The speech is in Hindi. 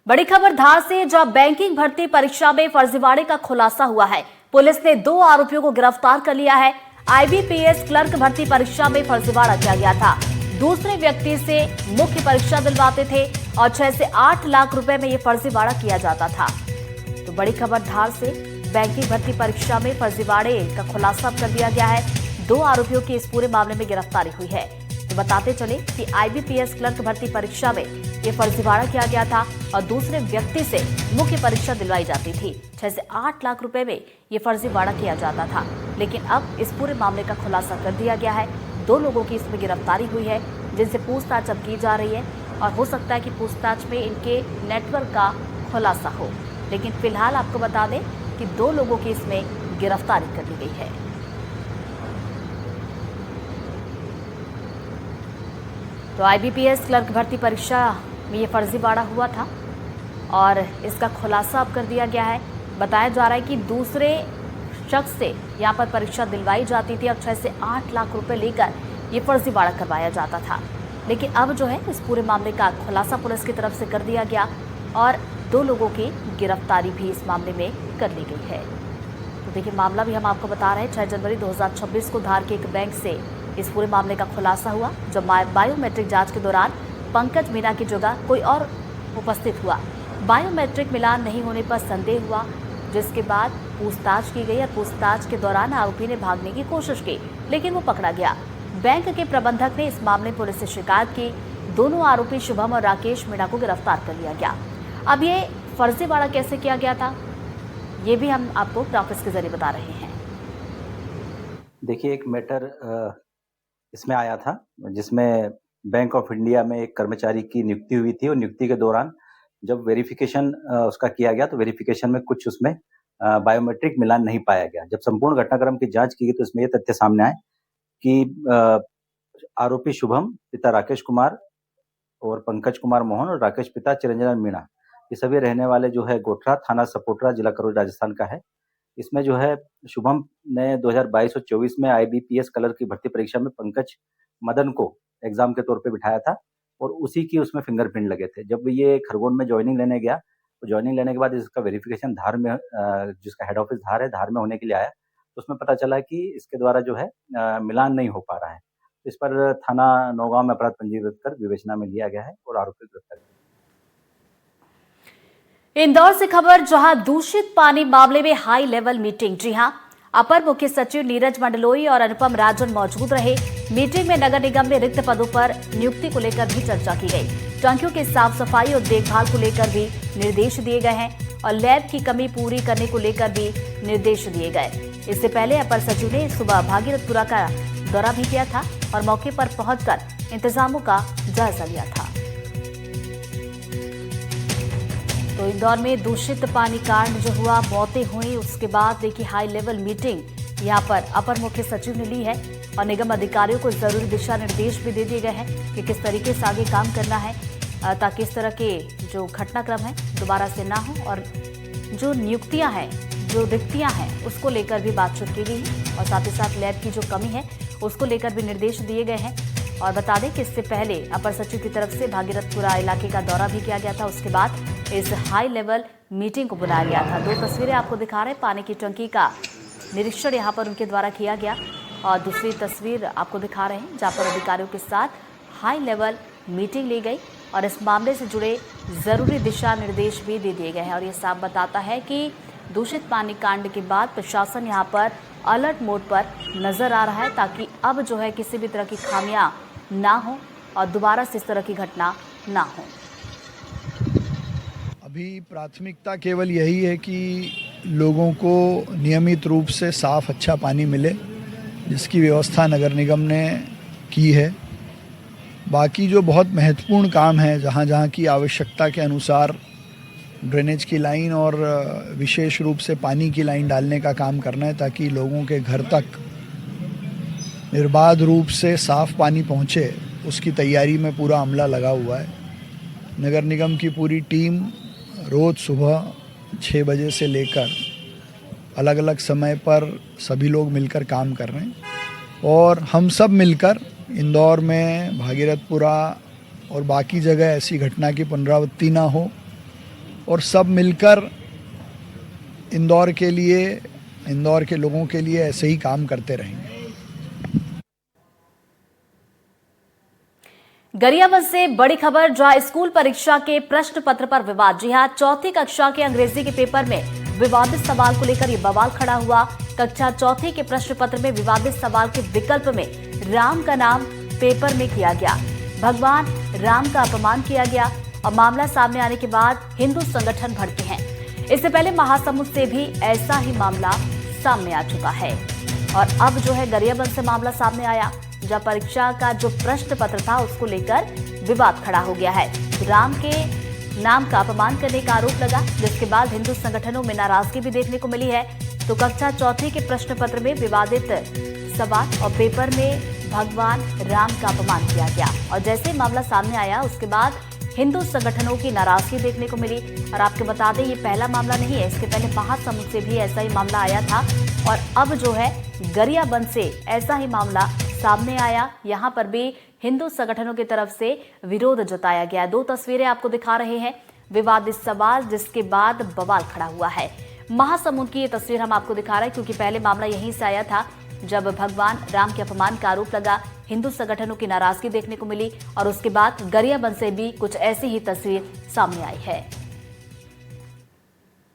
बड़ी खबर धार से, जहां बैंकिंग भर्ती परीक्षा में फर्जीवाड़े का खुलासा हुआ है। पुलिस ने 2 आरोपियों को गिरफ्तार कर लिया है। आईबीपीएस क्लर्क भर्ती परीक्षा में फर्जीवाड़ा किया गया था। दूसरे व्यक्ति से मुख्य परीक्षा दिलवाते थे और 6 से 8 लाख रुपए में यह फर्जीवाड़ा किया जाता था। तो बड़ी खबर धार से, बैंकिंग भर्ती परीक्षा में फर्जीवाड़े का खुलासा कर दिया गया है। 2 आरोपियों की इस पूरे मामले में गिरफ्तारी हुई है। तो बताते चले कि आईबीपीएस क्लर्क भर्ती परीक्षा में ये फर्जीवाड़ा किया गया था और दूसरे व्यक्ति से मुख्य परीक्षा दिलवाई जाती थी। 6 से 8 लाख रुपए में ये फर्जीवाड़ा किया जाता था। लेकिन अब इस पूरे मामले का खुलासा कर दिया गया है। 2 लोगों की इसमें गिरफ्तारी हुई है, जिनसे पूछताछ अब की जा रही है और हो सकता है कि पूछताछ में इनके नेटवर्क का खुलासा हो। लेकिन फिलहाल आपको बता दें कि 2 लोगों की इसमें गिरफ्तारी कर ली गई है। तो आईबीपीएस क्लर्क भर्ती परीक्षा में ये फर्जीवाड़ा हुआ था और इसका खुलासा अब कर दिया गया है। बताया जा रहा है कि दूसरे शख्स से यहाँ पर परीक्षा दिलवाई जाती थी और 6 से 8 लाख रुपए लेकर ये फर्जीवाड़ा करवाया जाता था। लेकिन अब जो है इस पूरे मामले का खुलासा पुलिस की तरफ से कर दिया गया और 2 लोगों की गिरफ्तारी भी इस मामले में कर ली गई है। तो देखिए, मामला भी हम आपको बता रहे हैं। 6 जनवरी 2026 को धार के एक बैंक से इस पूरे मामले का खुलासा हुआ, जब बायोमेट्रिक जांच के दौरान पंकज मीणा की जगह कोई और उपस्थित हुआ। बायोमेट्रिक मिलान नहीं होने पर संदेह हुआ, जिसके बाद पूछताछ की गई और पूछताछ के दौरान आरोपी ने भागने की कोशिश की, लेकिन वो पकड़ा गया। बैंक के प्रबंधक ने इस मामले में पुलिस से शिकायत की। दोनों आरोपी शुभम और राकेश मीणा को गिरफ्तार कर लिया गया। अब ये फर्जीवाड़ा कैसे किया गया था, ये भी हम आपको ग्राफिक्स के जरिए बता रहे हैं। देखिए, एक मैटर इसमें आया था जिसमें बैंक ऑफ इंडिया में एक कर्मचारी की नियुक्ति हुई थी और नियुक्ति के दौरान जब वेरिफिकेशन उसका किया गया तो वेरिफिकेशन में कुछ उसमें बायोमेट्रिक मिलान नहीं पाया गया। जब संपूर्ण घटनाक्रम की जांच की गई तो इसमें यह तथ्य सामने आए कि आरोपी शुभम पिता राकेश कुमार और पंकज कुमार मोहन और राकेश पिता चिरंजन मीणा, ये सभी रहने वाले जो है गोठरा थाना सपोटरा जिला करौली राजस्थान का है। इसमें जो है शुभम ने 2022 और 24 में आईबीपीएस क्लर्क की भर्ती परीक्षा में पंकज मदन को एग्जाम के तौर पे बिठाया था और उसी की उसमें फिंगरप्रिंट लगे थे। जब ये खरगोन में ज्वाइनिंग लेने गया तो ज्वाइनिंग लेने के बाद इसका वेरिफिकेशन धार में, जिसका हेड ऑफिस धार है, धार में होने के लिए आया तो उसमें पता चला कि इसके द्वारा जो है मिलान नहीं हो पा रहा है। इस पर थाना नौगांव में अपराध पंजीकृत कर विवेचना में लिया गया है और आरोपी गिरफ्तार। इंदौर से खबर, जहां दूषित पानी मामले में हाई लेवल मीटिंग। जी हां, अपर मुख्य सचिव नीरज मंडलोई और अनुपम राजन मौजूद रहे। मीटिंग में नगर निगम में रिक्त पदों पर नियुक्ति को लेकर भी चर्चा की गई। टंकियों की साफ सफाई और देखभाल को लेकर भी निर्देश दिए गए हैं और लैब की कमी पूरी करने को लेकर भी निर्देश दिए गए। इससे पहले अपर सचिव ने सुबह भागीरथपुरा का दौरा भी किया था और मौके पर पहुंचकर इंतजामों का जायजा लिया था। तो इंदौर में दूषित पानी कांड जो हुआ, मौतें हुई, उसके बाद देखिए हाई लेवल मीटिंग यहां पर अपर मुख्य सचिव ने ली है और निगम अधिकारियों को जरूरी दिशा निर्देश भी दे दिए गए हैं कि किस तरीके से आगे काम करना है ताकि इस तरह के जो घटनाक्रम है दोबारा से ना हो। और जो नियुक्तियां हैं, जो रिक्तियां हैं, उसको लेकर भी बातचीत की गई और साथ ही साथ लैब की जो कमी है उसको लेकर भी निर्देश दिए गए हैं। और बता दें कि इससे पहले अपर सचिव की तरफ से भागीरथपुरा इलाके का दौरा भी किया गया था। उसके बाद इस हाई लेवल मीटिंग को बुलाया गया था। 2 तस्वीरें आपको दिखा रहे हैं। पानी की टंकी का निरीक्षण यहाँ पर उनके द्वारा किया गया और दूसरी तस्वीर आपको दिखा रहे हैं जहाँ पर अधिकारियों के साथ हाई लेवल मीटिंग ली गई और इस मामले से जुड़े जरूरी दिशा निर्देश भी दे दिए गए हैं। और ये साफ बताता है कि दूषित पानी कांड के बाद प्रशासन यहाँ पर अलर्ट मोड पर नजर आ रहा है ताकि अब जो है किसी भी तरह की खामियां ना हो और दोबारा से इस तरह की घटना ना हो। अभी प्राथमिकता केवल यही है कि लोगों को नियमित रूप से साफ अच्छा पानी मिले, जिसकी व्यवस्था नगर निगम ने की है। बाकी जो बहुत महत्वपूर्ण काम है, जहाँ जहाँ की आवश्यकता के अनुसार ड्रेनेज की लाइन और विशेष रूप से पानी की लाइन डालने का काम करना है ताकि लोगों के घर तक निर्बाध रूप से साफ पानी पहुँचे, उसकी तैयारी में पूरा अमला लगा हुआ है। नगर निगम की पूरी टीम रोज़ सुबह 6 बजे से लेकर अलग अलग समय पर सभी लोग मिलकर काम कर रहे हैं और हम सब मिलकर इंदौर में भागीरथपुरा और बाकी जगह ऐसी घटना की पुनरावृत्ति ना हो, और सब मिलकर इंदौर के लिए, इंदौर के लोगों के लिए ऐसे ही काम करते रहेंगे। गरियाबंद से बड़ी खबर, जहां स्कूल परीक्षा के प्रश्न पत्र पर विवाद। जी हां, चौथी कक्षा के अंग्रेजी के पेपर में विवादित सवाल को लेकर यह बवाल खड़ा हुआ। कक्षा चौथी के प्रश्न पत्र में विवादित सवाल के विकल्प में राम का नाम पेपर में किया गया, भगवान राम का अपमान किया गया और मामला सामने आने के बाद हिंदू संगठन भड़के हैं। इससे पहले महासमुंद से भी ऐसा ही मामला सामने आ चुका है और अब जो है गरियाबंद से मामला सामने आया, जब परीक्षा का जो प्रश्न पत्र था उसको लेकर विवाद खड़ा हो गया है। राम के नाम का अपमान करने का आरोप लगा, जिसके बाद हिंदू संगठनों में नाराजगी भी देखने को मिली है। तो कक्षा चौथी के प्रश्न पत्र में विवादित सवाल और पेपर में भगवान राम का अपमान किया गया और जैसे मामला सामने आया उसके बाद हिंदू संगठनों की नाराजगी देखने को मिली। और आपको बता दें, ये पहला मामला नहीं है, इसके पहले महासमुंद से भी ऐसा ही मामला आया था और अब जो है गरियाबंद से ऐसा ही मामला सामने आया। यहाँ पर भी हिंदू संगठनों की तरफ से विरोध जताया गया। दो तस्वीरें आपको दिखा रहे हैं, विवादित सवाल जिसके बाद बवाल खड़ा हुआ है। महासमुंद की ये तस्वीर हम आपको दिखा रहे हैं क्योंकि पहले मामला यहीं से आया था, जब भगवान राम के अपमान का आरोप लगा, हिंदू संगठनों की नाराजगी देखने को मिली और उसके बाद गरियाबंद से भी कुछ ऐसी ही तस्वीर सामने आई है।